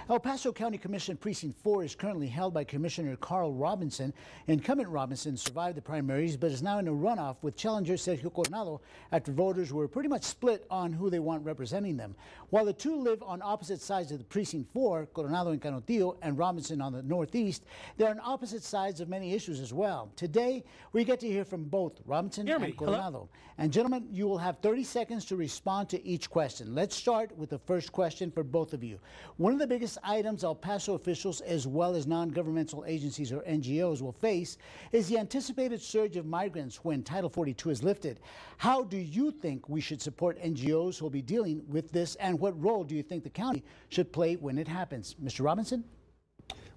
El Paso County Commission Precinct 4 is currently held by Commissioner Carl Robinson. Incumbent Robinson survived the primaries but is now in a runoff with challenger Sergio Coronado after voters were pretty much split on who they want representing them. While the two live on opposite sides of the Precinct 4, Coronado in Canotillo and Robinson on the northeast, they're on opposite sides of many issues as well. Today, we get to hear from both Robinson and Coronado. Hello. And gentlemen, you will have 30 seconds to respond to each question. Let's start with the first question for both of you. One of the biggest items El Paso officials as well as non-governmental agencies or NGOs will face is the anticipated surge of migrants when Title 42 is lifted. How do you think we should support NGOs who will be dealing with this, and what role do you think the county should play when it happens? Mr. Robinson?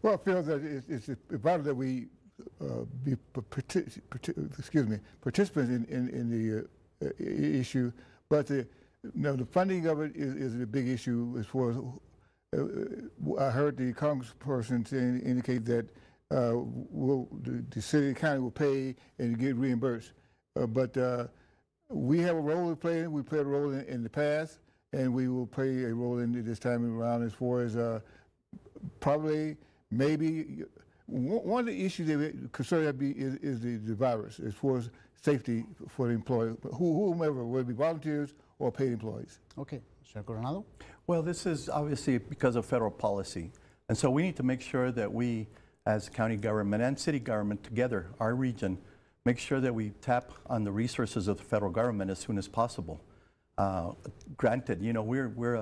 Well, I feel that it's vital that we be participants in the issue, but the funding of it is a big issue as far as I heard the congressperson indicate that the city and county will pay and get reimbursed. But we have a role to play. We played a role in the past, and we will play a role in this time around as far as probably maybe one of the issues that concern is the virus as far as safety for the employee, whomever, whether it be volunteers or paid employees. Okay. Mr. Coronado? Well, this is obviously because of federal policy. And so we need to make sure that we, as county government and city government together, our region, make sure that we tap on the resources of the federal government as soon as possible. Granted, we're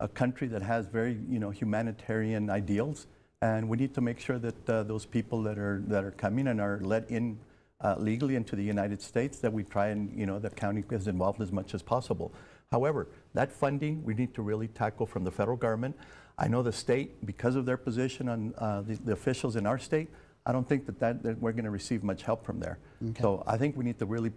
a country that has very, humanitarian ideals, and we need to make sure that those people that are coming and are let in legally into the United States, that we try and, the county is involved as much as possible. However, that funding we need to really tackle from the federal government. I know the state, because of their position on the officials in our state, I don't think that we're going to receive much help from there. Okay. So I think we need to really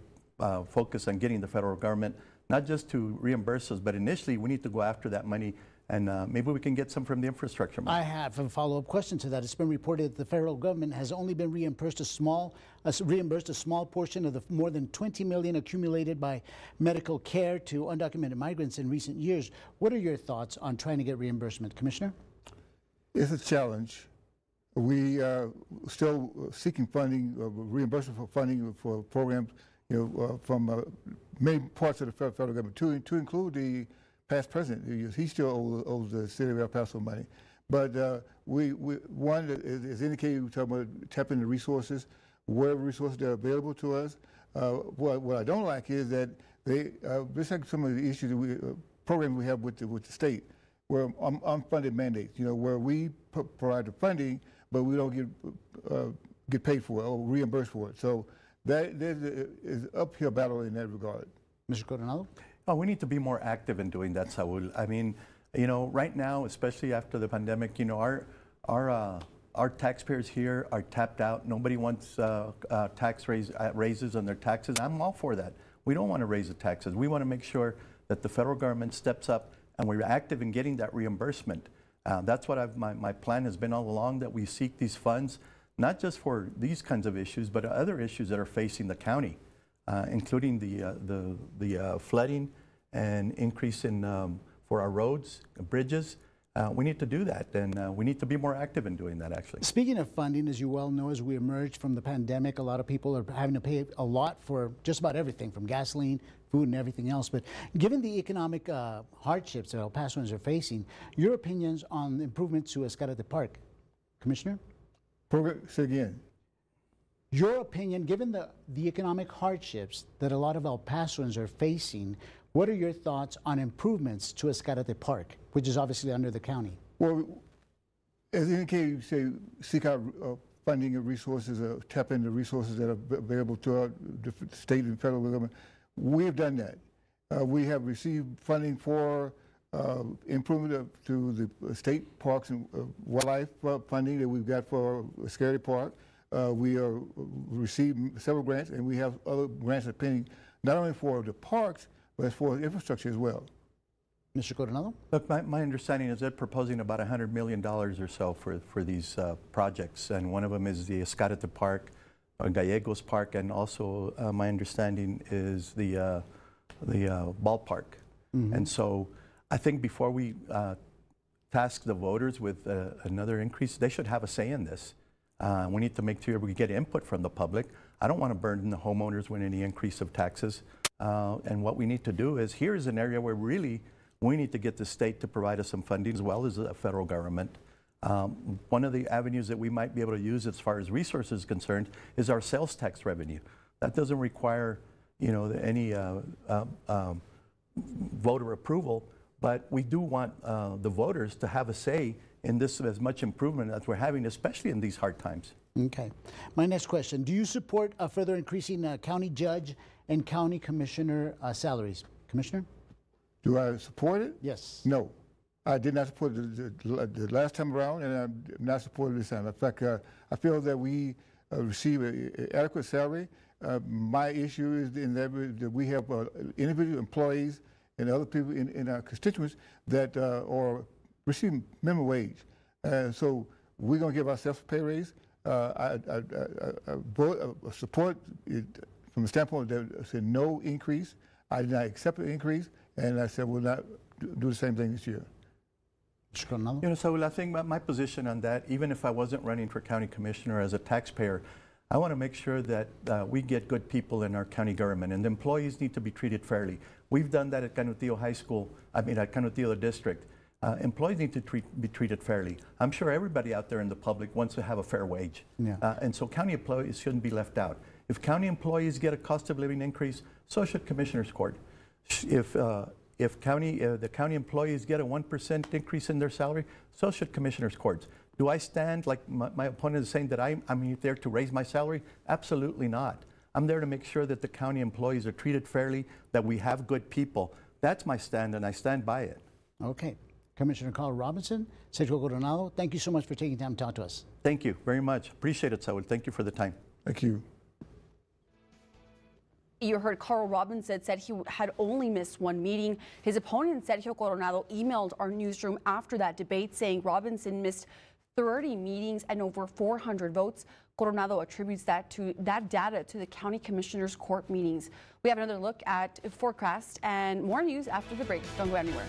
focus on getting the federal government, not just to reimburse us, but initially we need to go after that money, and maybe we can get some from the infrastructure money. I have a follow-up question to that. It's been reported that the federal government has only been reimbursed a small portion of the more than $20 million accumulated by medical care to undocumented migrants in recent years. What are your thoughts on trying to get reimbursement, Commissioner? It's a challenge. We are still seeking funding, reimbursement for funding for programs, from many parts of the federal government, to include the past president. He still owes the city of El Paso money. But one is indicated, we're talking about tapping the resources, wherever resources that are available to us. What I don't like is that just like some of the issues programs we have with the state, where unfunded mandates, where we provide the funding, but we don't get paid for it or reimbursed for it. So that is an uphill battle in that regard. Mr. Coronado? Oh, we need to be more active in doing that, Saul. I mean, right now, especially after the pandemic, our taxpayers here are tapped out. Nobody wants tax raises on their taxes. I'm all for that. We don't want to raise the taxes. We want to make sure that the federal government steps up and we're active in getting that reimbursement. That's what my plan has been all along, that we seek these funds, not just for these kinds of issues, but other issues that are facing the county, including the flooding and increase in for our roads, bridges. We need to do that, and we need to be more active in doing that, actually. Speaking of funding, as you well know, as we emerge from the pandemic, a lot of people are having to pay a lot for just about everything, from gasoline, food, and everything else. But given the economic hardships that El Pasoans are facing, your opinions on improvements to Escalante Park, Commissioner? Say again. Your opinion, given the economic hardships that a lot of El Pasoans are facing, what are your thoughts on improvements to Escalante Park, which is obviously under the county? Well, as indicated, you say seek out funding and resources, tap into resources that are available to our state and federal government. We have done that. We have received funding for improvement to the state parks and wildlife funding that we've got for Escalante Park. We are received several grants, and we have other grants that are pending, not only for the parks, but as for infrastructure as well. Mr. Coronado? Look, my understanding is they're proposing about $100 million or so for these projects, and one of them is the Escalante Park, Gallegos Park, and also my understanding is the ballpark. Mm-hmm. And so I think before we task the voters with another increase. They should have a say in this. We need to make sure we get input from the public. I don't want to burden the homeowners with any increase of taxes. And what we need to do is, here's an area where really we need to get the state to provide us some funding as well as the federal government. One of the avenues that we might be able to use as far as resources is concerned is our sales tax revenue. That doesn't require, you know, any voter approval, but we do want the voters to have a say in this as much improvement as we're having, especially in these hard times. Okay. My next question, do you support further increasing county judge and county commissioner salaries? Commissioner? Do I support it? Yes. No. I did not support it the last time around, and I'm not supporting this time. In fact, I feel that we receive an adequate salary. My issue is that we have individual employees and other people in our constituents that are receiving minimum wage. So we're going to give ourselves a pay raise. I support it from the standpoint that I said no increase. I did not accept an increase, and I said we'll not do the same thing this year. You know, so I think my position on that, even if I wasn't running for county commissioner as a taxpayer, I want to make sure that we get good people in our county government, and the employees need to be treated fairly. We've done that at Canutillo High School, at Canutillo District. Employees need to be treated fairly. I'm sure everybody out there in the public wants to have a fair wage. Yeah. And so county employees shouldn't be left out. If county employees get a cost of living increase, so should Commissioner's Court. If the county employees get a 1% increase in their salary, so should Commissioner's Courts. Do I stand, like my opponent is saying, that I'm there to raise my salary? Absolutely not. I'm there to make sure that the county employees are treated fairly, that we have good people. That's my stand, and I stand by it. Okay. Commissioner Carl Robinson, Sergio Coronado, thank you so much for taking time to talk to us. Thank you very much. Appreciate it, Saul. Thank you for the time. Thank you. You heard Carl Robinson said he had only missed one meeting. His opponent, Sergio Coronado, emailed our newsroom after that debate saying Robinson missed 30 meetings and over 400 votes. Coronado attributes that data to the County Commissioner's Court meetings. We have another look at forecast and more news after the break. Don't go anywhere.